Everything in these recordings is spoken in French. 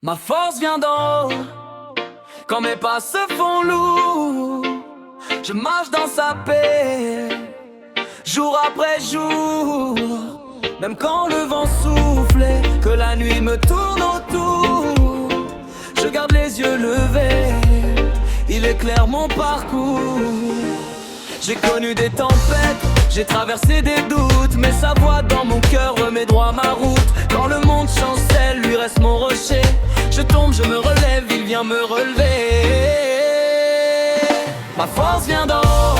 Ma force vient d'en haut, quand mes pas se font lourds. Je marche dans sa paix, jour après jour. Même quand le vent souffle et que la nuit me tourne autour, je garde les yeux levés, il éclaire mon parcours. J'ai connu des tempêtes, j'ai traversé des doutes, mais sa voix dans mon cœur remet droit ma route. Quand le monde chancelle, lui reste mon rocher. Je tombe, je me relève, il vient me relever. Ma force vient d'en haut,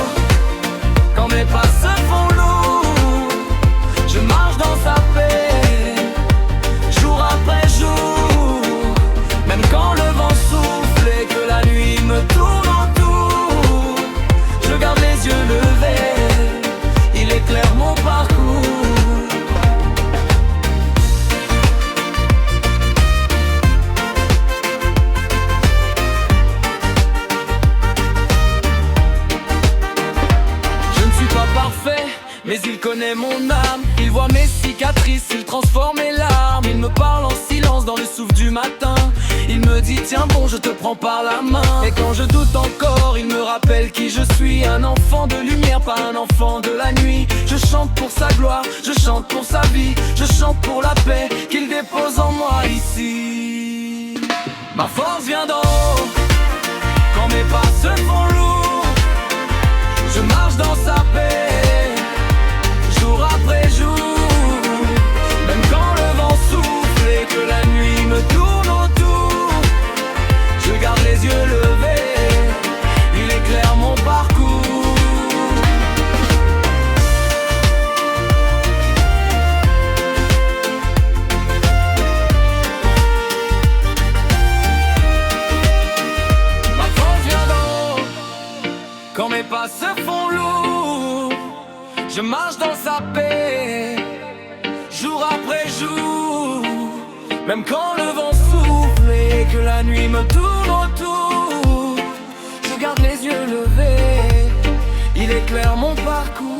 quand mes pas se font lourds. Je marche dans sa paix, jour après jour. Même quand le vent souffle et que la nuit me tourne autour, je garde les yeux levés, il éclaire mon parcours. Mais il connaît mon âme, il voit mes cicatrices, il transforme mes larmes. Il me parle en silence dans le souffle du matin. Il me dit tiens bon, je te prends par la main. Et quand je doute encore, il me rappelle qui je suis. Un enfant de lumière, pas un enfant de la nuit. Je chante pour sa gloire, je chante pour sa vie. Je chante pour la paix qu'il dépose en moi ici. Ma force vient d'en haut, quand mes pas se font lourds. Je marche dans sa paix, jour après jour. Même quand le vent souffle et que la nuit me tourne autour, je garde les yeux levés, il éclaire mon parcours. Ma force vient d'en haut, quand mes pas se font lourds. Je marche dans sa paix, jour après jour. Même quand le vent souffle et que la nuit me tourne autour, je garde les yeux levés, il éclaire mon parcours.